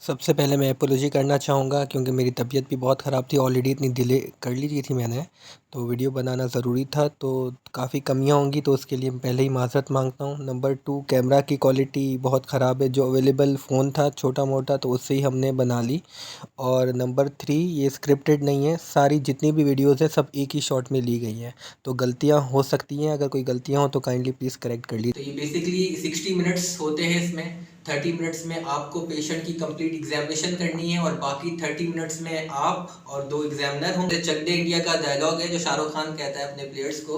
सबसे पहले मैं एपोलॉजी करना चाहूँगा क्योंकि मेरी तबीयत भी बहुत ख़राब थी। ऑलरेडी इतनी डिले कर ली थी मैंने, तो वीडियो बनाना ज़रूरी था, तो काफ़ी कमियाँ होंगी, तो उसके लिए मैं पहले ही माज़रत मांगता हूँ। नंबर 2, कैमरा की क्वालिटी बहुत ख़राब है। जो अवेलेबल फ़ोन था छोटा मोटा, तो उससे ही हमने बना ली। और नंबर 3, ये स्क्रिप्टेड नहीं है। सारी जितनी भी वीडियोज़ हैं सब एक ही शॉट में ली गई हैं, तो गलतियाँ हो सकती हैं। अगर कोई गलतियाँ हो तो काइंडली प्लीज़ करेक्ट कर लीजिए। तो ये बेसिकली 60 मिनट्स होते हैं। इसमें 30 मिनट्स में आपको पेशेंट की कंप्लीट एग्जामिनेशन करनी है और बाकी 30 मिनट्स में आप और 2 एग्जामिनर होंगे। चक दे इंडिया का डायलॉग है जो शाहरुख खान कहता है अपने प्लेयर्स को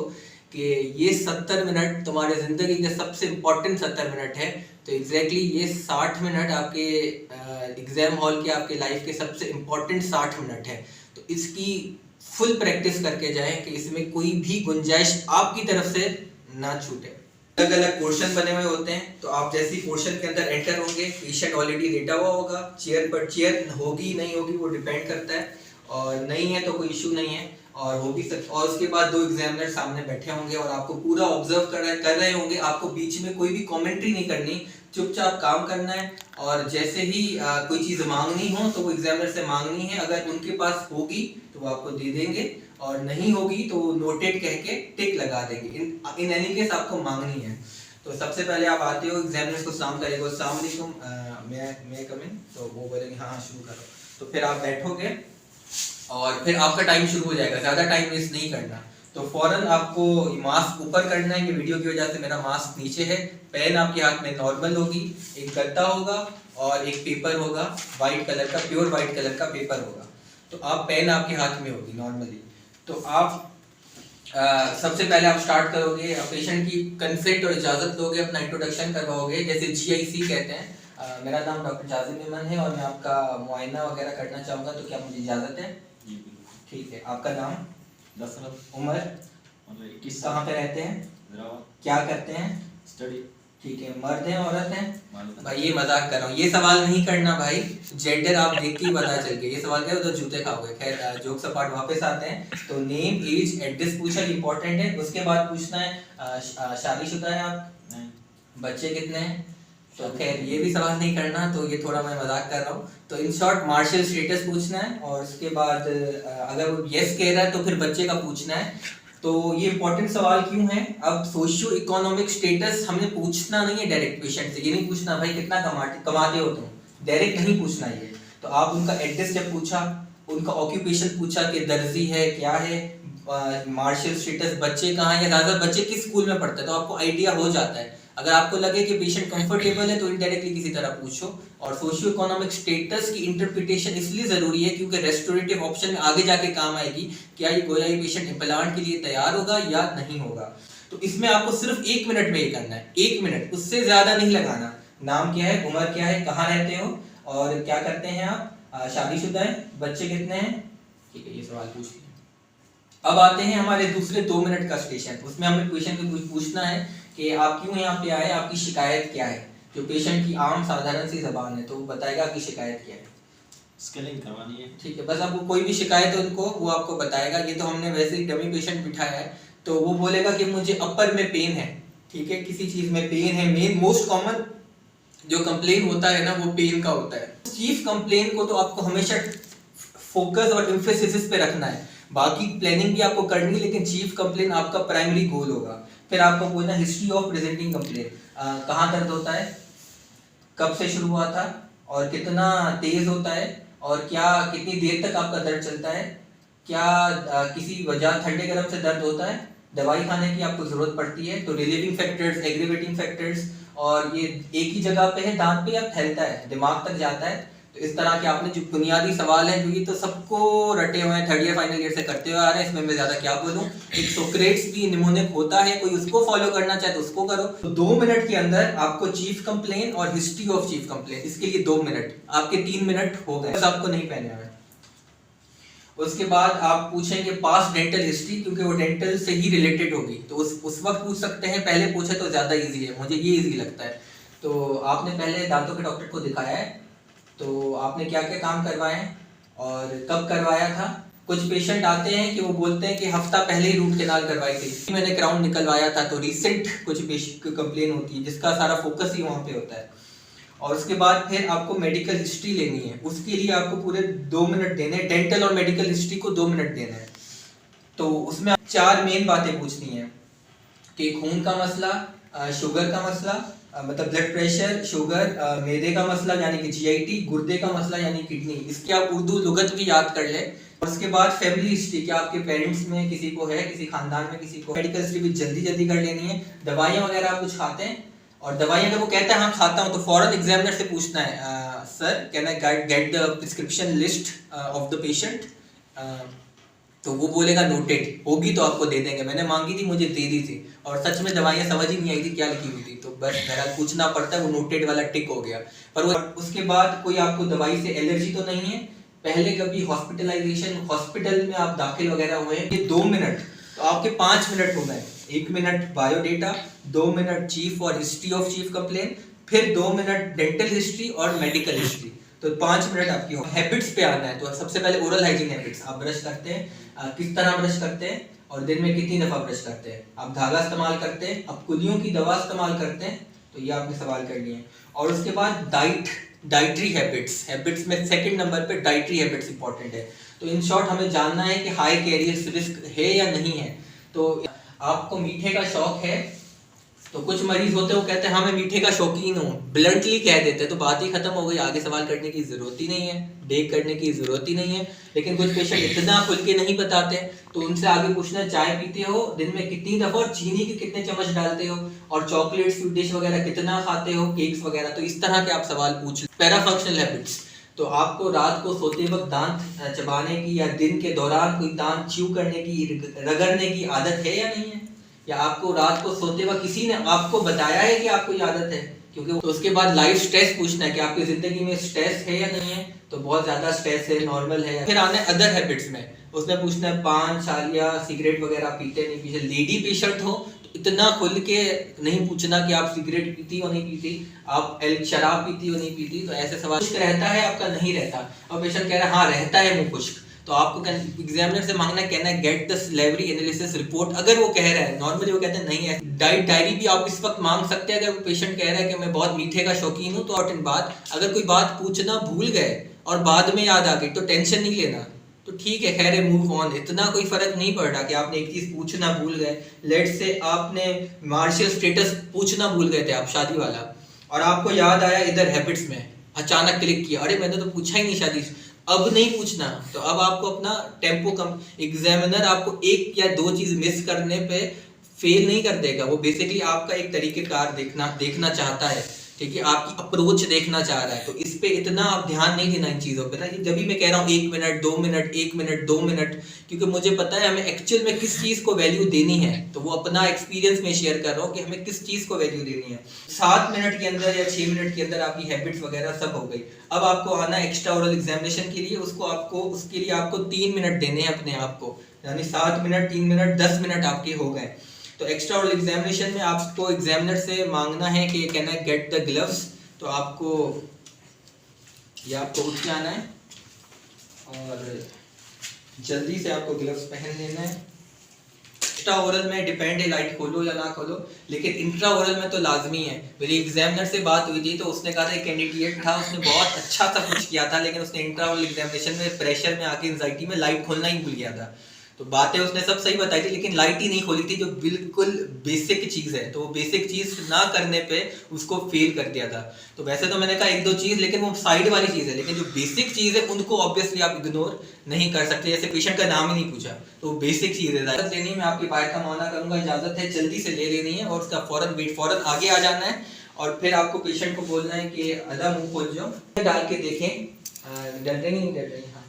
कि ये 70 मिनट तुम्हारे ज़िंदगी के सबसे इम्पोर्टेंट 70 मिनट है। तो एग्जैक्टली ये 60 मिनट आपके एग्ज़ाम हॉल के, आपके लाइफ के सबसे इम्पोर्टेंट 60 मिनट है। तो इसकी फुल प्रैक्टिस करके जाएं कि इसमें कोई भी गुंजाइश आपकी तरफ से ना छूटे। अलग अलग पोर्शन बने हुए होते हैं, तो आप जैसी पोर्शन के अंदर एंटर होंगे, पेशेंट ऑलरेडी लेटा हुआ होगा, चेयर पर चेयर होगी नहीं होगी वो डिपेंड करता है, और नहीं है तो कोई इशू नहीं है, और हो भी सकता। और उसके बाद 2 एग्जामिनर सामने बैठे होंगे और आपको पूरा ऑब्जर्व कर रहे होंगे। आपको बीच में कोई भी कमेंट्री नहीं करनी, चुपचाप काम करना है। और जैसे ही कोई चीज़ मांगनी हो तो वो एग्जामिनर से मांगनी है। अगर उनके पास होगी तो वो आपको दे देंगे, और नहीं होगी तो नोटेड कह के टिक लगा देंगे। इन एनी केस आपको मांगनी है। तो सबसे पहले आप आते हो, एग्जामिनर को सलाम करेगा, अस्सलाम वालेकुम, मैं कम इन, तो वो बोलेंगे हाँ हाँ शुरू करो। तो फिर आप बैठोगे और फिर आपका टाइम शुरू हो जाएगा। ज़्यादा टाइम वेस्ट नहीं करना। तो फौरन आपको मास्क ऊपर करना है, कि वीडियो की वजह से मेरा मास्क नीचे है। पेन आपके हाथ में नॉर्मल होगी, एक गद्दा होगा और एक पेपर होगा, वाइट कलर का, प्योर वाइट कलर का पेपर होगा। तो आप पेन आपके हाथ में होगी नॉर्मली। तो आप सबसे पहले आप स्टार्ट करोगे, पेशेंट की कंसेंट और इजाज़त लोगे, अपना इंट्रोडक्शन करवाओगे, जैसे GIC कहते हैं। मेरा नाम डॉक्टर जाजिम इमन है और मैं आपका मुआयना वगैरह करना चाहूँगा, तो क्या मुझे इजाज़त है? जी बिल्कुल। ठीक है। आपका नाम? दशरथ। उम्र? मतलब 21 कहाँ पे रहते हैं? हैदराबाद। क्या करते हैं? स्टडी। ठीक है। मर्द हैं औरत हैं? मालूम। भाई ये मजाक कर रहा हूँ, ये सवाल नहीं करना भाई। जेंडर आप देख के ही पता चल गया। ये सवाल क्या है, उधर जूते खाओगे। खैर जोक्स अपार्ट वापस आते हैं। तो नेम, एज, एड्रेस पूछा, इंपॉर्टेंट है। उसके बाद पूछना है शादीशुदा है आप? नहीं। बच्चे कितने हैं? तो खैर ये भी सवाल नहीं करना, तो ये थोड़ा मैं मजाक कर रहा हूँ। तो इन शॉर्ट मार्शल स्टेटस पूछना है, और उसके बाद अगर वो यस कह रहा है तो फिर बच्चे का पूछना है। तो ये इंपॉर्टेंट सवाल क्यों है? अब सोशियो इकोनॉमिक स्टेटस हमने पूछना नहीं है डायरेक्ट पेशेंट से। ये नहीं पूछना भाई कितना कमाते हो तुम, डायरेक्ट नहीं पूछना ये। तो आप उनका एड्रेस जब पूछा, उनका ऑक्यूपेशन पूछा कि दर्जी है, क्या है, मार्शल स्टेटस, बच्चे कहाँ हैं, या ज़्यादा बच्चे किस स्कूल में पढ़ते हैं, तो आपको आइडिया हो जाता है। अगर आपको लगे कि पेशेंट कंफर्टेबल है तो इनडायरेक्टली किसी तरह पूछो। और सोशियो इकोनॉमिक स्टेटस की इंटरप्रिटेशन इसलिए ज़रूरी है क्योंकि रेस्टोरेटिव ऑप्शन में आगे जाके काम आएगी। क्या ये गोया ये पेशेंट इम्प्लांट के लिए तैयार होगा या नहीं होगा। तो इसमें आपको सिर्फ 1 मिनट में ये करना है, 1 मिनट, उससे ज़्यादा नहीं लगाना। नाम क्या है, उम्र क्या है, कहाँ रहते हो और क्या करते हैं आप, शादीशुदा है, बच्चे कितने हैं। ठीक है, ये सवाल पूछ लिया। अब आते हैं हमारे दूसरे 2 मिनट का स्टेशन। उसमें हमें पेशेंट को कुछ पूछना है कि आप क्यों यहाँ पे आए, आपकी शिकायत क्या है। जो पेशेंट की आम साधारण सी जबान है, तो वो बताएगा आपकी शिकायत क्या है। स्केलिंग करवानी है। ठीक है, बस अब कोई भी शिकायत है उनको वो आपको बताएगा। ये तो हमने वैसे ही डमी पेशेंट बिठाया है, तो वो बोलेगा कि मुझे अपर में पेन है। ठीक है, किसी चीज़ में पेन है। मेन मोस्ट कॉमन जो कंप्लेन होता है ना, वो पेन का होता है। चीफ कंप्लेन को तो आपको हमेशा फोकस और एम्फेसिस पे रखना है। बाकी प्लानिंग भी आपको करनी है, लेकिन चीफ कंप्लेन आपका प्राइमरी गोल होगा। फिर आपको पूछना हिस्ट्री ऑफ प्रेजेंटिंग कंप्लेन, कहाँ दर्द होता है, कब से शुरू हुआ था और कितना तेज होता है, और क्या कितनी देर तक आपका दर्द चलता है, क्या किसी वजह ठंडे गर्म से दर्द होता है, दवाई खाने की आपको जरूरत पड़ती है। तो रिलीविंग फैक्टर्स, एग्रीवेटिंग फैक्टर्स, और ये एक ही जगह पे है दांत पे या फैलता है, दिमाग तक जाता है। तो इस तरह के आपने जो बुनियादी सवाल हैं, जो ये तो सबको रटे हुए हैं, 3rd ईयर फाइनल ईयर से करते हुए आ रहे हैं, इसमें मैं ज़्यादा क्या बोलूँ। एक सोक्रेट्स भी निमोनिक होता है, कोई उसको फॉलो करना चाहे तो उसको करो। तो 2 मिनट के अंदर आपको चीफ कंप्लेन और हिस्ट्री ऑफ चीफ कंप्लेन, इसके लिए 2 मिनट, आपके 3 मिनट हो गए। बस आपको नहीं पहने हुए। उसके बाद आप पूछेंगे पास्ट डेंटल हिस्ट्री, क्योंकि वो डेंटल से ही रिलेटेड होगी। तो उस वक्त पूछ सकते हैं, पहले पूछे तो ज़्यादा इजी है, मुझे ये इजी लगता है। तो आपने पहले दांतों के डॉक्टर को दिखाया है, तो आपने क्या क्या काम करवाए हैं और कब करवाया था। कुछ पेशेंट आते हैं कि वो बोलते हैं कि हफ्ता पहले ही रूट कैनाल करवाई थी, मैंने क्राउन निकलवाया था। तो रिसेंट कुछ पेशेंट की कंप्लेन होती है जिसका सारा फोकस ही वहाँ पे होता है। और उसके बाद फिर आपको मेडिकल हिस्ट्री लेनी है। उसके लिए आपको पूरे 2 मिनट देने हैं, डेंटल और मेडिकल हिस्ट्री को 2 मिनट देना है। तो उसमें 4 मेन बातें पूछनी है कि खून का मसला, शुगर का मसला, मतलब ब्लड प्रेशर, शुगर, मैदे का मसला यानी कि जीआईटी, गुर्दे का मसला यानी किडनी। इसकी आप उर्दू लुगत भी याद कर ले। और उसके बाद फैमिली हिस्ट्री, क्या आपके पेरेंट्स में किसी को है, किसी खानदान में किसी को। मेडिकल हिस्ट्री भी जल्दी जल्दी कर लेनी है। दवाइयाँ वगैरह आप कुछ खाते हैं, और दवाइयाँ अगर वो कहता है हाँ खाता हूँ, तो फौरन एग्जामिनर से पूछना है sir can I get the prescription list of the patient. तो वो बोलेगा नोटेड, होगी तो आपको दे देंगे, मैंने मांगी थी मुझे दे दी थी, और सच में दवाइयाँ समझ ही नहीं आई थी क्या लिखी हुई थी, तो बस मेरा पूछना पड़ता है, वो नोटेड वाला टिक हो गया। पर वो उसके बाद कोई आपको दवाई से एलर्जी तो नहीं है, पहले कभी हॉस्पिटलाइजेशन हॉस्पिटल में आप दाखिल वगैरह हुए हैं, ये 2 मिनट, तो आपके 5 मिनट हो गए। 1 मिनट बायोडेटा, 2 मिनट चीफ और हिस्ट्री ऑफ चीफ कंप्लेन, फिर 2 मिनट डेंटल हिस्ट्री और मेडिकल हिस्ट्री, तो 5 मिनट आपकी। हैबिट्स पे आना है, तो सबसे पहले ओरल हाइजीन हैबिट्स। आप ब्रश करते हैं, किस तरह ब्रश करते हैं और दिन में कितनी दफा ब्रश करते हैं, आप धागा इस्तेमाल करते हैं, आप कुलियों की दवा इस्तेमाल करते हैं, तो ये आपने सवाल कर लिए। और उसके बाद डाइटरी हैबिट्स में सेकंड नंबर पे डाइटरी हैबिट्स इंपॉर्टेंट है। तो इन शॉर्ट हमें जानना है कि हाई कैरियर रिस्क है या नहीं है। तो आपको मीठे का शौक है, तो कुछ मरीज होते हैं वो कहते हैं हाँ मैं मीठे का शौकीन हूँ, ब्लंटली कह देते हैं, तो बात ही खत्म हो गई, आगे सवाल करने की जरूरत ही नहीं है, डेक करने की जरूरत ही नहीं है। लेकिन कुछ पेशेंट इतना खुल के नहीं बताते, तो उनसे आगे पूछना चाय पीते हो दिन में कितनी दफा, और चीनी के कितने चम्मच डालते हो, और चॉकलेट स्वीट डिश वगैरह कितना खाते हो, केक्स वगैरह, तो इस तरह के आप सवाल पूछ। पैराफंक्शनल हैबिट्स, तो आपको रात को सोते वक्त दांत चबाने की या दिन के दौरान कोई दांत च्यू करने की, रगड़ने की आदत है या नहीं है, या आपको रात को सोते वक्त किसी ने आपको बताया है कि आपको ये आदत है, क्योंकि तो उसके बाद लाइफ स्ट्रेस पूछना है कि आपकी जिंदगी में स्ट्रेस है या नहीं है, तो बहुत ज्यादा स्ट्रेस है, नॉर्मल है। फिर आना है अदर हैबिट्स में, उसमें पूछना है पान छालिया सिगरेट वगैरह पीते नहीं पीते। लेडी पेशेंट हो तो इतना खुल के नहीं पूछना कि आप सिगरेट पीती हो नहीं पीती, आप शराब पीती हो नहीं पीती, तो ऐसे सवाल। खुश्क रहता है आपका नहीं रहता, और पेशेंट कह रहा है हाँ रहता है मुंह खुश्क, तो आपको एग्जामिनर से मांगना है, कहना है get the salivary analysis report. अगर वो कह रहा है, नॉर्मली वो कहते हैं नहीं है, डाइट डायरी भी आप इस वक्त मांग सकते हैं। अगर वो पेशेंट कह रहा है कि मैं बहुत मीठे का शौकीन हूँ, तो और बात अगर कोई बात पूछना भूल गए और बाद में याद आ गई तो टेंशन नहीं लेना, तो ठीक है, खैर मूव ऑन, इतना कोई फर्क नहीं पड़ रहा कि आपने एक चीज पूछना भूल गए। लेट से आपने मार्शियल स्टेटस पूछना भूल गए थे आप, शादी वाला, और आपको याद आया इधर हैबिट्स में, अचानक क्लिक किया, अरे मैंने तो पूछा ही नहीं शादी, अब नहीं पूछना, तो अब आपको अपना टेम्पो कम। एग्जामिनर आपको 1 या 2 चीज मिस करने पे फेल नहीं कर देगा, वो बेसिकली आपका एक तरीकेकार देखना चाहता है, ठीक है, आपकी अप्रोच देखना चाह रहा है। तो इस पे इतना आप ध्यान नहीं देना इन चीज़ों पे ना, जब भी मैं कह रहा हूँ 1 मिनट 2 मिनट 1 मिनट 2 मिनट, क्योंकि मुझे पता है हमें एक्चुअल में किस चीज़ को वैल्यू देनी है, तो वो अपना एक्सपीरियंस में शेयर कर रहा हूँ कि हमें किस चीज़ को वैल्यू देनी है। 7 मिनट के अंदर या 6 मिनट के अंदर आपकी हैबिट्स वगैरह सब हो गई। अब आपको आना एक्स्ट्रा ओरल एग्जामिनेशन के लिए, उसके लिए आपको 3 मिनट देने हैं अपने आप को, यानी 7 मिनट 3 मिनट 10 मिनट आपके हो गए। तो एक्स्ट्रा ओरल एग्जामिनेशन में आपको एग्जामिनर से मांगना है कि can I get the gloves, तो आपको उठ के आना है और जल्दी से आपको ग्लव्स पहन लेना है। एक्स्ट्रा ओरल में डिपेंड है लाइट खोलो या ना खोलो, लेकिन इंट्रा ओरल में तो लाजमी है। मेरी एग्जामिनर से बात हुई थी तो उसने कहा था, कैंडिडेट था, उसने बहुत अच्छा सा कुछ किया था, लेकिन उसने इंट्रा ओरल एग्जामिनेशन में प्रेशर में आके एंजाइटी में लाइट खोलना ही भूल गया था। तो बातें उसने सब सही बताई थी, लेकिन लाइट ही नहीं खोली थी, जो बिल्कुल बेसिक चीज़ है, तो वो बेसिक चीज़ ना करने पे उसको फेल कर दिया था। तो वैसे तो मैंने कहा 1-2 चीज़, लेकिन वो साइड वाली चीज़ है, लेकिन जो बेसिक चीज़ है उनको ऑब्वियसली आप इग्नोर नहीं कर सकते। जैसे पेशेंट का नाम ही नहीं पूछा, तो वो बेसिक चीज़ है। इजाज़त लेनी है, मैं आपकी बात का माना करूँगा, इजाज़त है, जल्दी से ले लेनी है और उसका फ़ौरन आगे आ जाना है, और फिर आपको पेशेंट को बोलना है कि अदा मुँह खोल जाओ, डाल के देखें, डर रही, हाँ,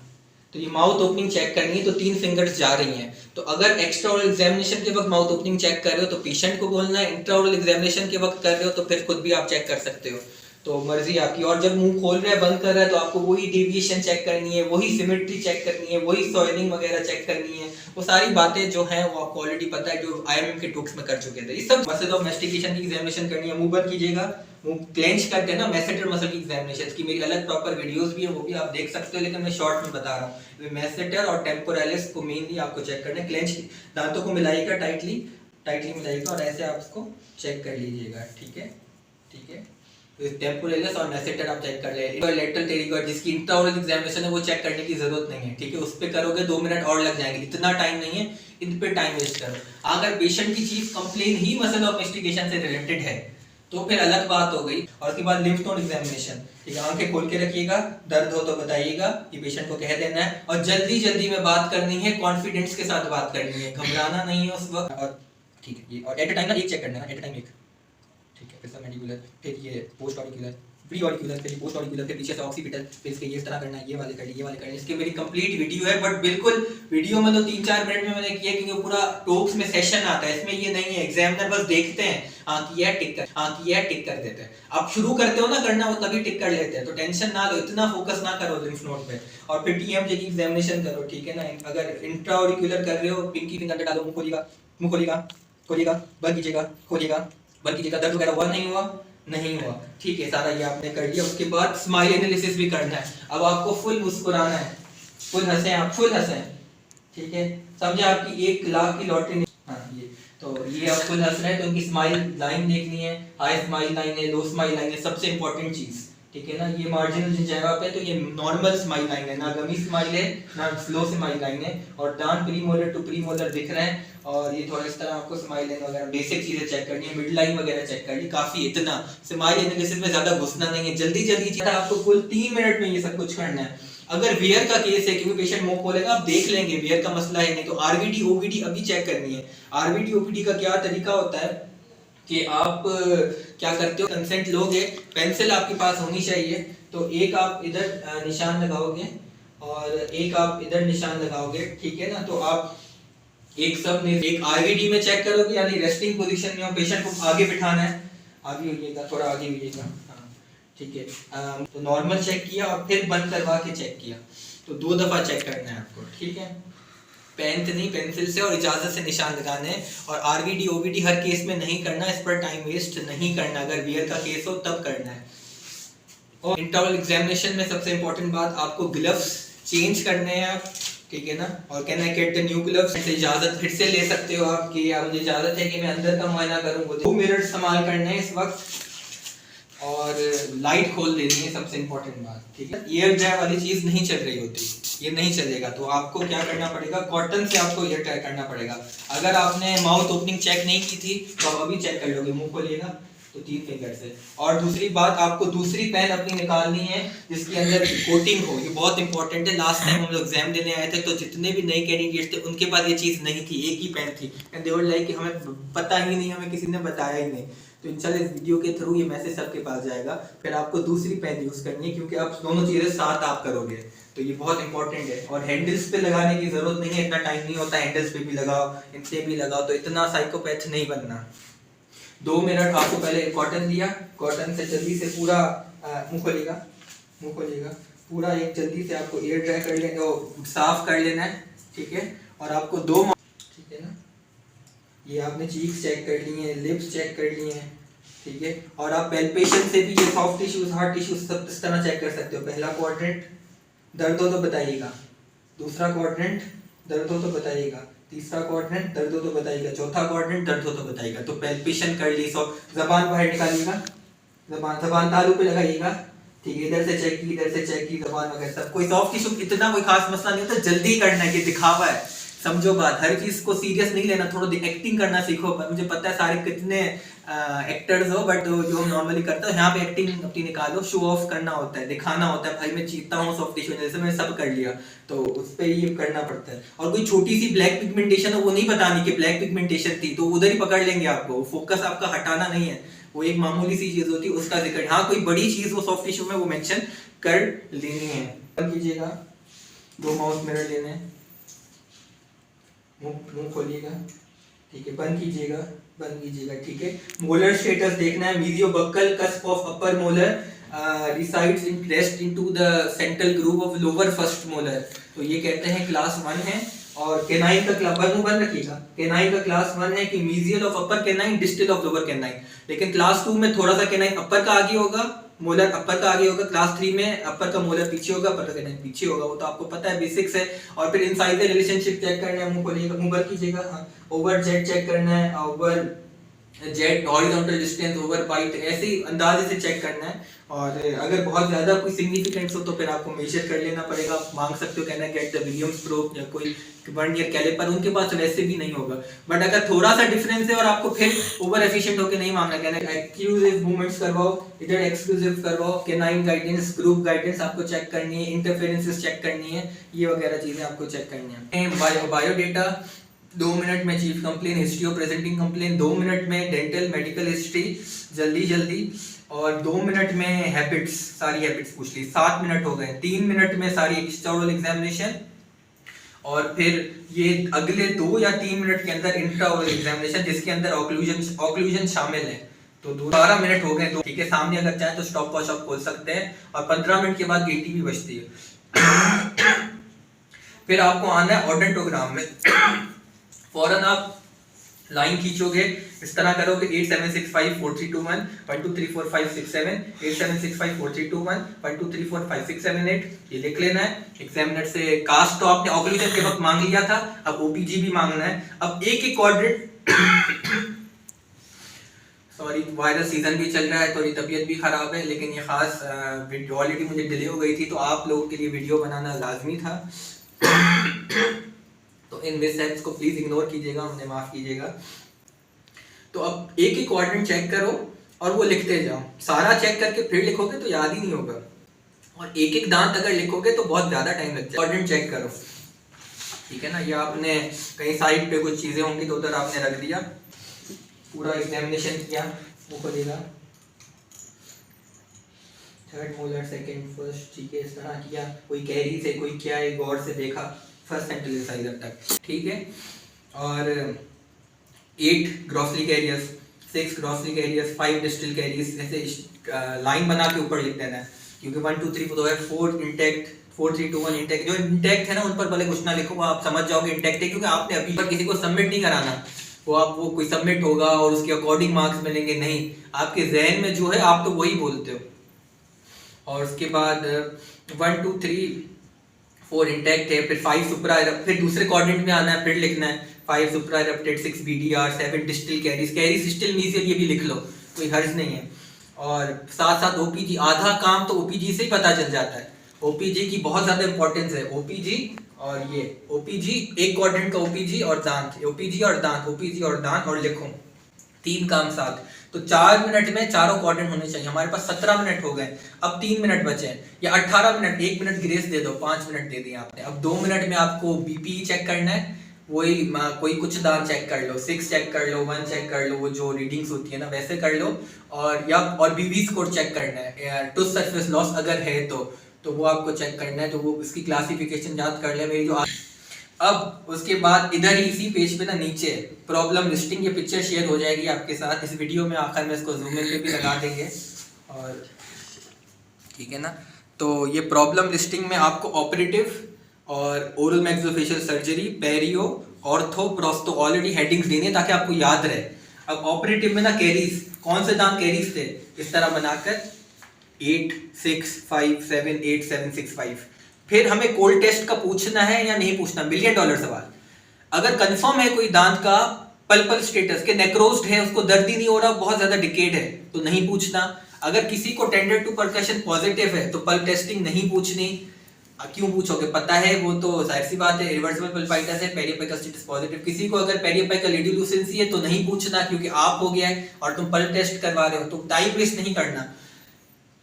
तो ये माउथ ओपनिंग चेक करनी है, तो 3 फिंगर्स जा रही हैं। तो अगर एक्स्ट्रा ओरल एग्जामिनेशन के वक्त माउथ ओपनिंग चेक कर रहे हो तो पेशेंट को बोलना है, इंट्रा ओरल एग्जामिनेशन के वक्त कर रहे हो तो फिर खुद भी आप चेक कर सकते हो, तो मर्जी आपकी। और जब मुंह खोल रहा है बंद कर रहा है तो आपको वही डेविएशन चेक करनी है, वही सिमेट्री चेक करनी है, वही सॉइलिंग वगैरह चेक करनी है, वो सारी बातें जो हैं वो आपको ऑलरेडी पता है, जो IMM के टॉक्स में कर चुके थे। ये सब मसल ऑफ मैस्टिकेशन की एग्जामिनेशन करनी है। मुंह बंद कीजिएगा, मुंह क्लेंच करते हैं ना, मैसेटर मसल की एग्जामिनेशन की मेरी अलग प्रॉपर वीडियोस भी है, वो भी आप देख सकते हो, लेकिन मैं शॉर्ट में बता रहा हूँ। मैसेटर और टेम्पोरालिस को मेनली आपको चेक करना है। क्लेंच दांतों को मिलाइएगा, टाइटली मिलाइएगा, और ऐसे आप इसको चेक कर लीजिएगा, ठीक है। टेम्पोरलिस और मैसेटर आप चेक कर ले। लेटरल टेरिगॉइड जिसकी इंट्राओरल एग्जामिनेशन है वो चेक करने की जरूरत नहीं है, ठीक है, उस पे करोगे 2 मिनट और लग जाएंगे, इतना टाइम नहीं है इन पे टाइम वेस्ट करो। अगर पेशेंट की chief complain he muscle of investigation से रिलेटेड है तो फिर अलग बात हो गई। और उसके बाद लिम्फ नोड एग्जामिनेशन, ठीक है, आंखें खोल के रखिएगा, दर्द हो तो बताइएगा, ये पेशेंट को कह देना है और जल्दी जल्दी में बात करनी है, कॉन्फिडेंस के साथ बात करनी है, घबराना नहीं है उस वक्त। और ठीक है, ये और एट अ टाइम ना एक चेक करना है, एट अ टाइम एक, ठीक है, फिर सबमेंडिबुलर, फिर ये पोस्ट ऑरिकुलर, प्री ऑरिकुलर, फिर पोस्ट ऑरिकुलर, फिर पीछे से ऑक्सीपिटल, फिर इसके ये इस तरह करना है, ये वाले कर लिए, ये वाले कर लिए। इसकी मेरी कंप्लीट वीडियो है, बट बिल्कुल वीडियो में तो 3-4 मिनट में मैंने किया क्योंकि पूरा टॉक्स में सेशन आता है, इसमें ये नहीं है। एग्जामिनर बस देखते हैं, हाँ किया है टिक कर, हाँ किया है टिक कर देते हैं। आप शुरू करते हो ना करना, वो तभी टिक कर लेते हैं, तो टेंशन ना लो, इतना फोकस ना करो लिम्फ नोड पे। और फिर टीएमजे की एग्जामिनेशन करो, ठीक है ना। अगर इंट्रा ऑरिकुलर कर रहे हो, पिंकी फिंगर डालो, मुंह खोलिएगा, मुंह खोलिएगा, खोलिएगा, बंद कीजिएगा, खोलिएगा, बंद कीजिएगा। दर्द वगैरह हुआ नहीं हुआ, नहीं हुआ, ठीक है, सारा ये आपने कर लिया। उसके बाद स्माइल एनालिसिस भी करना है। अब आपको फुल मुस्कुराना है, फुल हंसे आप, फुल हंसे, ठीक है, समझे आपकी 1 लाख की लॉटरी। हाँ ये तो ये आप फुल हंस रहे हैं तो उनकी स्माइल लाइन देखनी है, हाई स्माइल लाइन है, लो स्माइल लाइन है, सबसे इंपॉर्टेंट चीज, ठीक है ना। ये मार्जिनल जिंजाइवा पे तो ये नॉर्मल स्माइल लाइन है, ना गमी स्माइल है ना स्लो स्माइल लाइन है। और डाउन प्रीमोलर टू प्रीमोलर दिख रहे हैं, और ये थोड़ा इस तरह आपको स्माइल लाइन वगैरह बेसिक चीजें चेक करनी है, मिड लाइन वगैरह चेक करनी, काफी इतना स्माइल एनालिसिस में ज्यादा घुसना नहीं है, जल्दी जल्दी चीजें आपको कुल 3 मिनट में ये सब कुछ करना है। अगर वियर का केस है, क्योंकि पेशेंट मुंह खोलेगा, आप देख लेंगे वियर का मसला है नहीं, तो आरवीडी ओवीडी अभी चेक करनी है। आरवीडी ओवीडी का क्या तरीका होता है कि आप क्या करते हो, कंसेंट लोगे, पेंसिल आपके पास होनी चाहिए, तो एक आप इधर निशान लगाओगे और एक आप इधर निशान लगाओगे, ठीक है ना। तो आप एक आरवीडी में चेक करोगे, यानी रेस्टिंग पोजीशन में हो, पेशेंट को आगे बिठाना है, आगे होइएगा, थोड़ा आगे होइएगा, हाँ ठीक है। तो नॉर्मल चेक किया और फिर बंद करवा के चेक किया, तो 2 दफा चेक करना है आपको, ठीक है। पेन से नहीं, पेंसिल से और इजाजत से निशान लगाने हैं। और आरवीडी ओवीडी हर केस में नहीं करना, इस पर टाइम वेस्ट नहीं करना, अगर वियर का केस हो तब करना है। और इंटरवल एग्जामिनेशन में सबसे इंपॉर्टेंट बात, आपको ग्लव्स चेंज करने हैं आप, ठीक है ना। और can I get the new gloves, इजाजत फिर से ले सकते हो आप कि मुझे इजाजत है कि मैं अंदर का मुआयना करूं। 2 मिनट संभाल करने हैं इस वक्त, और लाइट खोल देनी है, सबसे इंपॉर्टेंट बात, ठीक है। एयर ड्राई वाली चीज नहीं चल रही होती, ये नहीं चलेगा, तो आपको क्या करना पड़ेगा, कॉटन से आपको एयर ड्राई करना पड़ेगा। अगर आपने माउथ ओपनिंग चेक नहीं की थी तो आप अभी चेक कर लोगे, मुंह खोलिएगा तो 3 फिंगर से। और दूसरी बात, आपको दूसरी पेन अपनी निकालनी है जिसके अंदर कोटिंग हो, ये बहुत इंपॉर्टेंट है। लास्ट टाइम हम लोग एग्जाम देने आए थे तो जितने भी नए कैंडिडेट्स थे उनके पास ये चीज नहीं थी, एक ही पेन थी, एंड दे वर लाइक कि हमें पता ही नहीं, हमें किसी ने बताया ही नहीं। तो इंशाल्लाह इस वीडियो के थ्रू ये मैसेज सबके पास जाएगा। फिर आपको दूसरी पेन यूज करनी है क्योंकि आप दोनों चीजें साथ आप करोगे, तो ये बहुत इंपॉर्टेंट है। और हैंडल्स पे लगाने की जरूरत नहीं है, इतना टाइम नहीं होता, हैंडल्स पे भी लगाओ, इनसे भी लगाओ, तो इतना साइकोपैथ नहीं बनना। 2 मिनट आपको पहले कॉटन दिया, कॉटन से जल्दी से पूरा मुंह खोलिएगा, मुंह खोलिएगा, पूरा एक जल्दी से आपको एयर ड्राई कर लेना, साफ कर लेना है, ठीक है। और आपको 2, ठीक है ना, ये आपने चीक्स चेक कर ली हैं, लिप्स चेक कर लिए हैं, ठीक है। और आप पैल्पेशन से भी ये सॉफ्ट टिश्यूज, हार्ड टिश्यूज सब इस तरह चेक कर सकते हो। पहला क्वाड्रेंट, दर्द हो तो बताइएगा, दूसरा क्वाड्रेंट, दर्द हो तो बताइएगा, तीसरा क्वाड्रेंट, दर्द हो तो बताइएगा, चौथा क्वाड्रेंट, दर्द हो तो बताइएगा। तो पैल्पेशन कर ली, जबान बाहर निकालिएगा, जबान तालू पे लगाइएगा, ठीक है, इधर से चेक की, इधर से चेक की, जबान वगैरह सब। कोई सॉफ्ट टिश्यू इतना कोई खास मसला नहीं होता, जल्दी करना है, ये दिखावा है, समझो बात, हर चीज को सीरियस नहीं लेना, थोड़ा एक्टिंग करना सीखो। मुझे पता है सारे कितने एक्टर्स हो, बट जो हम नॉर्मली करते हैं यहाँ पे एक्टिंग अपनी निकालो, शो ऑफ करना होता है, दिखाना होता है, भाई मैं जीतता हूँ सॉफ्ट टिश्यू, जैसे मैंने सब कर लिया, तो उस पर ये करना पड़ता है। और कोई छोटी सी ब्लैक पिगमेंटेशन हो वो नहीं बतानी कि ब्लैक पिगमेंटेशन थी, तो उधर ही पकड़ लेंगे आपको, फोकस आपका हटाना नहीं है, वो एक मामूली सी चीज होती है उसका जिक्र। हाँ कोई बड़ी चीज वो सॉफ्ट टिश्यू में वो मेंशन कर लेनी है। बंद कीजिएगा, 2 माउथ मिरर लेने हैं, मुंह खोलिएगा, ठीक है, बंद कीजिएगा, बंद कीजिएगा, ठीक है। मोलर स्टेटस देखना है, mesiobuccal cusp of upper molar resides in crest into the central groove of lower first molar, तो ये कहते हैं क्लास 1 है। और केनाइन का क्लास बंद रखिएगा, केनाइन का क्लास 1 है कि mesial of upper canine, distal of lower canine. लेकिन क्लास 2 में थोड़ा सा केनाइन अपर का आगे होगा, मोलर अपर का आगे होगा, क्लास 3 में अपर का मोलर पीछे होगा, अपर का केनाइन पीछे होगा, वो तो आपको पता है, बेसिक्स है। और फिर इंसाइजर रिलेशनशिप चेक करना है, मुंह खोलिएगा, मुंह बंद कीजिएगा, ओवर जेट चेक करना है, overjet horizontal distance overbite, ऐसे ही अंदाजे से चेक करना है। और अगर बहुत ज़्यादा कोई सिग्निफिकेंस हो तो फिर आपको मेजर कर लेना पड़ेगा। आप मांग सकते हो, कहना है गेट द विलियम्स प्रोब या कोई वर्नियर कैलिपर, उनके पास वैसे भी नहीं होगा। बट अगर थोड़ा सा डिफरेंस है और आपको फिर ओवर एफिशिएंट होकर नहीं मांगना, कहना है एक्सक्लूसिव मूवमेंट्स करवाओ, इधर एक्सक्लूसिव करवाओ, कैनाइन गाइडेंस, ग्रुप गाइडेंस आपको चेक करनी है, इंटरफेरेंसेस चेक करनी है, ये वगैरह चीज़ें आपको चेक करनी है। बायोडेटा 2 मिनट में chief complain, history of presenting complain 2 minute में, डेंटल मेडिकल हिस्ट्री जल्दी, और 2 मिनट में हैबिट्स, सारी हैबिट्स पूछ ली। 7 मिनट हो गए। 3 मिनट में सारी एक्सटर्नल एग्जामिनेशन, और फिर ये अगले 2 या 3 मिनट के अंदर इंट्राओरल एग्जामिनेशन जिसके अंदर ऑक्लूजन शामिल है। तो 12 मिनट हो गए। ठीक है, सामने अगर चाहे तो स्टॉप वॉच आप खोल सकते हैं, और 15 मिनट के बाद गेटी भी बजती है। फिर आपको आना है ऑडेंटोग्राम में। फौरन आप लाइन खींचोगे, इस तरह करोगे 87654321 12345678, 87654321 12345678, ये लिख लेना है। एग्जामिनर से कास्ट तो आपने ऑक्लूजन के वक्त मांग लिया था, अब ओपीजी भी मांगना है। अब एक क्वाड्रेंट सॉरी, वायरल सीजन भी चल रहा है, थोड़ी तबीयत भी खराब है, लेकिन ये खास वीडियो ऑलरेडी मुझे डिले हो गई थी, तो आप लोगों के लिए वीडियो बनाना लाजमी था। तो इन मिसहैप्स को प्लीज इग्नोर कीजिएगा, मुझे माफ कीजिएगा। तो अब एक ही क्वाड्रेंट चेक करो और वो लिखते जाओ। सारा चेक करके फिर लिखोगे तो याद ही नहीं होगा, और एक एक दांत अगर लिखोगे तो बहुत ज्यादा टाइम लग जाएगा। क्वाड्रेंट चेक करो, ठीक है ना। ये आपने कहीं साइड पे कुछ चीजें होंगी तो उधर आपने रख दिया, पूरा एग्जामिनेशन किया, वो खोलेगा थर्ड मोलर, सेकंड, फर्स्ट, ठीक है, इस तरह किया। कोई कैरी से, कोई क्या है, गौर से देखा फर्स्ट सेंटल इंसाइजर तक, ठीक है। और 8 grossly carriers, 6 grossly carriers, 5 distal carriers, ऐसे लाइन बना के ऊपर लिख देना है, क्योंकि 1 2 3 4 4 इंटैक्ट, 4 3 2 1 इंटैक्ट। जो इंटैक्ट है ना, उन पर भले कुछ ना लिखो, वो आप समझ जाओगे इंटैक्ट है, क्योंकि आपने अभी पर किसी को सबमिट नहीं कराना। वो कोई सबमिट होगा और उसके अकॉर्डिंग मार्क्स मिलेंगे, नहीं, आपके जहन में जो है आप तो वही बोलते हो। और उसके बाद 1 2 3 4 इंटैक्ट है, फिर 5 सुप्रा, फिर दूसरे क्वाड्रेंट में आना है, फिर लिखना है 5 सुप्रा erupted, 6 BDR, 7 distal carries सिस्टल mesial, ये भी लिख लो, कोई हर्ज नहीं है। और साथ साथ ओपीजी, आधा काम तो ओपीजी से ही पता चल जाता है। ओपीजी की बहुत ज्यादा इंपॉर्टेंस है। ओपीजी और ये ओपीजी, एक क्वाड्रेंट का ओपीजी और दांत, ओपीजी और दांत, ओपीजी और दांत, और लिखो 3 काम साथ। तो 4 मिनट में चारों क्वाड्रेंट होने चाहिए। हमारे पास 17 मिनट हो गए, अब 3 मिनट बचे हैं, या 18 मिनट, 1 मिनट ग्रेस दे दो, 5 मिनट दे दिए आपने। अब 2 मिनट में आपको बीपी चेक करना है, वही कोई कुछ दांत चेक कर लो, 6 चेक कर लो, 1 चेक कर लो, वो जो रीडिंग्स होती है ना वैसे कर लो। और बीवी स्कोर चेक करना है, टूथ सरफेस लॉस अगर है तो वो आपको चेक करना है, तो वो इसकी क्लासिफिकेशन याद कर ले मेरी जो। अब उसके बाद इधर ही इसी पेज पे ना नीचे प्रॉब्लम लिस्टिंग, ये पिक्चर शेयर हो जाएगी आपके साथ इस वीडियो में, आखिर में इसको जूम इन पे भी लगा देंगे, और ठीक है ना। तो ये प्रॉब्लम लिस्टिंग में आपको ऑपरेटिव और oral maxillofacial surgery, पेरियो, ortho, प्रोस्तो already headings देनी है ताकि आपको याद रहे। अब ऑपरेटिव में ना कैरीज, कौन से दांत कैरीज थे, इस तरह बनाकर 8 6 5 7 8 7 6 5। फिर हमें कोल्ड टेस्ट का पूछना है या नहीं पूछना, $1 मिलियन सवाल। अगर कंफर्म है कोई दांत का पल्पल स्टेटस के नेक्रोज्ड है, उसको दर्द ही नहीं हो रहा, बहुत ज्यादा डिकेड है, तो नहीं पूछना। अगर किसी को टेंडर टू परकशन पॉजिटिव है तो पल्प टेस्टिंग नहीं पूछनी। क्यों पूछोगे, पता है वो तो जाहिर सी बात है, रिवर्सिबल पल्पाइटिस है, पेरियोपेकल स्टेटस पॉजिटिव। किसी को अगर पेरियोपेकल रेडियोलुसेंसी है तो नहीं पूछना, क्योंकि आप हो गया है और तुम पल्प टेस्ट करवा रहे हो, तो टाइम वेस्ट नहीं करना।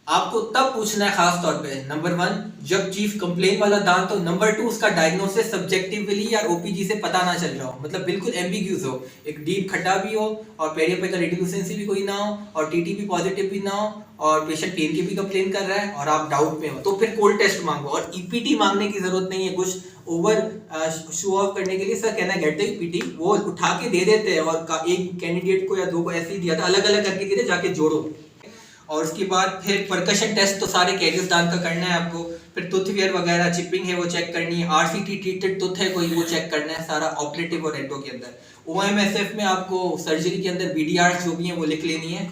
आपको तब पूछना है खास तौर पे, नंबर 1 जब चीफ कंप्लेन वाला दांत हो, नंबर 2 उसका डायग्नोसिस सब्जेक्टिवली या ओपीजी से पता ना चल रहा हो, मतलब बिल्कुल एम्बिग्यूज हो, एक डीप खड्डा भी हो और पेरियोपेकल रेडियोलुसेंसी भी कोई ना हो और टीटीपी पॉजिटिव भी ना हो और पेशेंट पेन की भी कंप्लेन कर रहा है और आप डाउट में हो, तो फिर कोल्ड टेस्ट मांगो। और ईपीटी मांगने की जरूरत नहीं है, कुछ ओवर शो ऑफ करने के लिए सर कहना गेट द ईपीटी, वो उठा के दे देते हैं, और एक कैंडिडेट को या 2 को ऐसे ही दिया था, अलग अलग करके दे दे, जाके जोड़ो। और उसके बाद फिर परकशन टेस्ट तो सारे कैरियस दांत का करना है आपको। फिर टूथ वेयर वगैरह चिपिंग है वो चेक करनी है, आरसीटी ट्रीटेड टूथ है कोई, वो चेक करना है सारा ऑपरेटिव और एंडो के अंदर। OMSF में आपको सर्जरी के अंदर BDR जो भी है वो लिख लेनी है,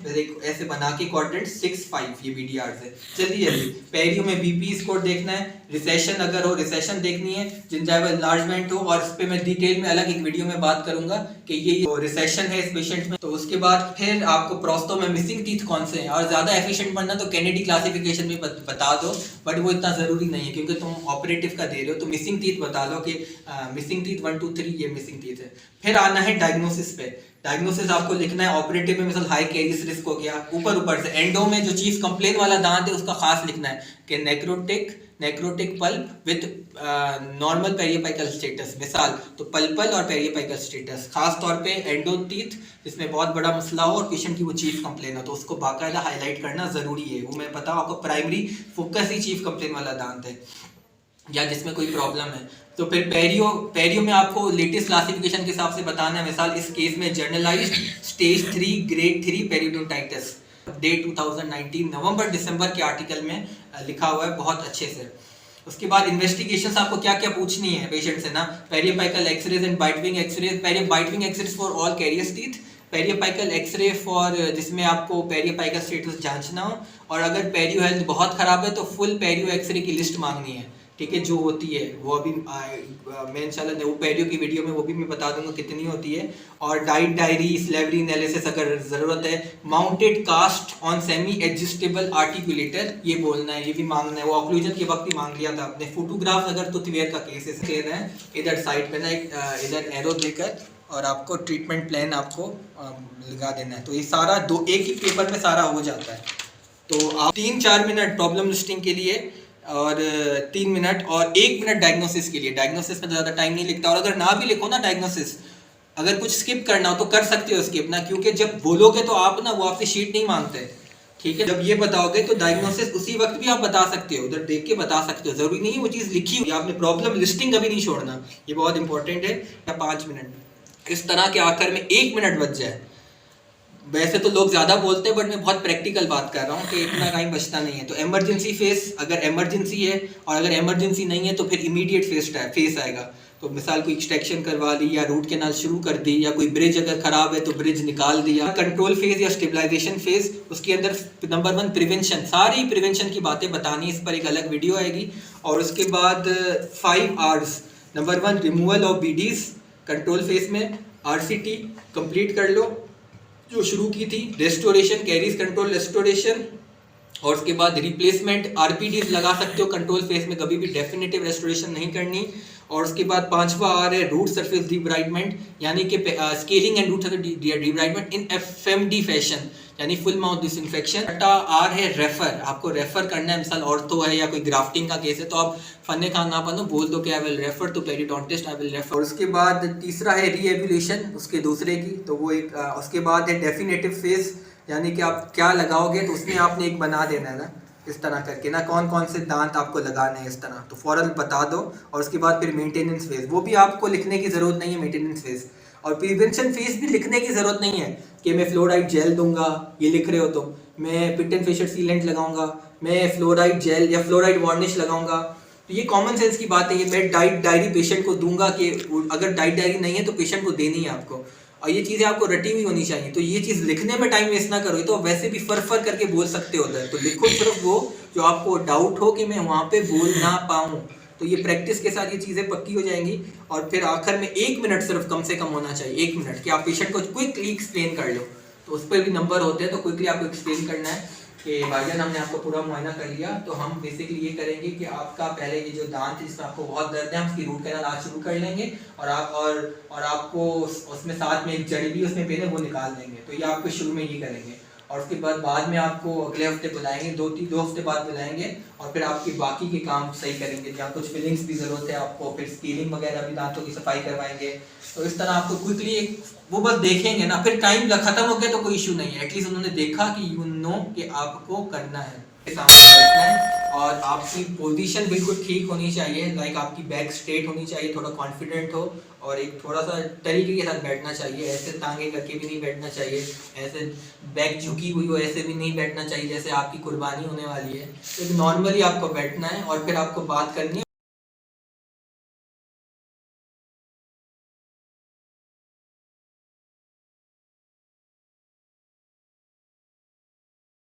ऐसे बना के क्वाड्रेंट 6-5 ये BDR है। जल्दी जल्दी पेरियो में BP स्कोर देखना है, रिसेशन अगर हो रिसेशन देखनी है, जिंजाइवल एनलार्जमेंट हो, और इस पे मैं डिटेल में अलग एक वीडियो में बात करूंगा कि ये रिसेशन है इस पेशेंट में। तो उसके बाद फिर आपको प्रोस्टो में मिसिंग टीथ कौन से हैं, और ज्यादा एफिशिएंट बनना तो कैनेडी क्लासिफिकेशन में बता दो, बट वो इतना जरूरी नहीं है क्योंकि तुम ऑपरेटिव का दे रहे हो। तो मिसिंग टीथ बता लो कि मिसिंग टीथ 1 2 3 ये मिसिंग टीथ है। फिर आना है डायग्नोसिस पे। डायग्नोसिस आपको लिखना है ऑपरेटिव में मिसाल हाई कैरियस रिस्क हो गया, ऊपर से एंडो में जो चीफ कंप्लेन वाला दांत है उसका खास लिखना है कि necrotic pulp with normal periapical status, मिसाल तो पल्पल और पेरियोपाइकल स्टेटस, खास तौर पे एंडो टीथ जिसमें बहुत बड़ा मसला हो और पेशेंट की वो चीफ कंप्लेन हो तो उसको बाकायदा हाईलाइट करना जरूरी है। वो मैं बताऊँ आपको प्राइमरी फोकस ही चीफ कंप्लेन वाला दांत है या जिसमें कोई प्रॉब्लम है। तो फिर पेरियो में आपको लेटेस्ट क्लासिफिकेशन के हिसाब से बताना है, मिसाल इस केस में generalised stage 3 grade 3 periodontitis, date 2019 नवंबर दिसंबर के आर्टिकल में लिखा हुआ है बहुत अच्छे से। उसके बाद इन्वेस्टिगेशंस आपको क्या क्या पूछनी है पेशेंट से ना, periapical x-rays and bitewing x-rays, bitewing x-rays for all carious teeth, periapical x-ray for जिसमें आपको पेरियोपाइकल स्टेटस जांचना हो, और अगर पेरियो हेल्थ बहुत खराब है तो फुल पेरियो एक्सरे की लिस्ट मांगनी है, ठीक है, जो होती है वो अभी मैं इंशाल्लाह वो पेरियो की वीडियो में वो भी मैं बता दूंगा कितनी होती है। और डाइट डायरी, स्लेवरी एनालिसिस अगर ज़रूरत है, mounted cast on semi adjustable articulator ये बोलना है, ये भी मांगना है, वो ऑक्लूजन के वक्त ही मांग लिया था आपने। फोटोग्राफ अगर तुतवेयर का केस लेना है, इधर साइड पे ना इधर एरो देकर और आपको ट्रीटमेंट प्लान आपको लगा देना है। तो ये सारा एक ही पेपर में सारा हो जाता है। तो आप 3-4 मिनट प्रॉब्लम लिस्टिंग के लिए और 3 मिनट और 1 मिनट डायग्नोसिस के लिए। डायग्नोसिस में ज़्यादा टाइम नहीं लिखता, और अगर ना भी लिखो ना डायग्नोसिस, अगर कुछ स्किप करना हो तो कर सकते हो स्किप ना, क्योंकि जब बोलोगे तो आप ना वो आपसे शीट नहीं मांगते, ठीक है। जब ये बताओगे तो डायग्नोसिस उसी वक्त भी आप बता सकते हो, उधर देख के बता सकते हो, जरूरी नहीं है वो चीज़ लिखी हुई। आपने प्रॉब्लम लिस्टिंग कभी नहीं छोड़ना, ये बहुत इंपॉर्टेंट है। या 5 मिनट इस तरह के आखिर में 1 मिनट बच जाए। वैसे तो लोग ज़्यादा बोलते हैं बट मैं बहुत प्रैक्टिकल बात कर रहा हूँ कि इतना टाइम बचता नहीं है। तो इमरजेंसी फेस, अगर इमरजेंसी है, और अगर इमरजेंसी नहीं है तो फिर इमीडिएट फेस आएगा। तो मिसाल कोई एक्सट्रैक्शन करवा ली या रूट कैनाल शुरू कर दी, या कोई ब्रिज अगर ख़राब है तो ब्रिज निकाल दिया। कंट्रोल फेज या स्टेबलाइजेशन फेज, उसके अंदर नंबर 1 प्रिवेंशन, सारी प्रिवेंशन की बातें बतानी, इस पर एक अलग वीडियो आएगी। और उसके बाद 5 Rs, number 1 removal of BDs control phase में, RCT कंप्लीट कर लो जो शुरू की थी, रेस्टोरेशन कैरीज कंट्रोल रेस्टोरेशन, और उसके बाद रिप्लेसमेंट RPDs लगा सकते हो कंट्रोल फेज में, कभी भी डेफिनेटिव रेस्टोरेशन नहीं करनी। और उसके बाद 5वां R है रूट सरफेस डिब्राइडमेंट, यानी कि scaling and root surface debridement in FMD fashion, यानी फुल माउथ डिसइंफेक्शन। 6वां R है रेफर, आपको रेफर करना है, मिसाल ऑर्थो है या कोई ग्राफ्टिंग का केस है तो आप फन्ने खान ना बनो, बोल दो कि I will refer to periodontist, I will refer. और उसके बाद तीसरा है रीएवल्यूशन उसके दूसरे की, तो वो एक उसके बाद है डेफिनेटिव फेज, यानी कि आप क्या लगाओगे तो उसमें आपने एक बना देना है ना, इस तरह करके ना, कौन कौन से दांत आपको लगाने हैं इस तरह, तो फौरन बता दो। और उसके बाद फिर मेंटेनेंस फेज, वो भी आपको लिखने की ज़रूरत नहीं है मेंटेनेंस फेज। और प्रिवेंशन फेज भी लिखने की ज़रूरत नहीं है कि मैं फ्लोराइड जेल दूंगा, ये लिख रहे हो तो मैं पिट एंड फिशर सीलेंट लगाऊंगा, मैं फ्लोराइड जेल या फ्लोराइड वार्निश लगाऊंगा, तो ये कॉमन सेंस की बात है। ये मैं डाइट डायरी पेशेंट को दूंगा कि अगर डाइट डायरी नहीं है तो पेशेंट को देनी है आपको, और ये चीज़ें आपको रटी हुई होनी चाहिए। तो ये चीज़ लिखने में टाइम वेस्ट ना करो, तो वैसे भी फर करके बोल सकते हो उधर, तो लिखो सिर्फ वो जो आपको डाउट हो कि मैं वहाँ पे बोल ना पाऊँ। तो ये प्रैक्टिस के साथ ये चीज़ें पक्की हो जाएंगी। और फिर आखिर में 1 मिनट सिर्फ कम से कम होना चाहिए, 1 मिनट कि आप पेशेंट को क्विकली एक्सप्लेन कर लो। तो उस पर भी नंबर होते हैं, तो क्विकली आपको एक्सप्लेन करना है कि भाईजान हमने आपको पूरा मुआयना कर लिया, तो हम बेसिकली ये करेंगे कि आपका पहले ये जो दांत है जिसमें आपको बहुत दर्द है, हम उसकी रूट कैनाल आज शुरू कर लेंगे, और आपको उसमें साथ में एक जड़ी भी उसमें पेन है वो निकाल देंगे। तो ये आपको शुरू में ये करेंगे, और उसके बाद में आपको अगले हफ्ते बुलाएंगे, 2 हफ्ते बाद बुलाएंगे, और फिर आपकी बाकी के काम सही करेंगे, जहाँ कुछ फिलिंग्स की ज़रूरत है आपको, फिर स्कीलिंग वगैरह भी दांतों की सफाई करवाएंगे। तो इस तरह आपको क्विकली वो बस देखेंगे ना, फिर टाइम खत्म हो गया तो कोई इशू नहीं है, एटलीस्ट उन्होंने देखा कि यू नो कि आपको करना है, सामने बैठना है, और आपकी पोजीशन बिल्कुल ठीक होनी चाहिए, लाइक आपकी बैक स्ट्रेट होनी चाहिए, थोड़ा कॉन्फिडेंट हो, और एक थोड़ा सा तरीके के साथ बैठना चाहिए, ऐसे टांगे करके भी नहीं बैठना चाहिए, ऐसे बैक झुकी हुई हो ऐसे भी नहीं बैठना चाहिए जैसे आपकी कुर्बानी होने वाली है। तो नॉर्मली आपको बैठना है और फिर आपको बात करनी है।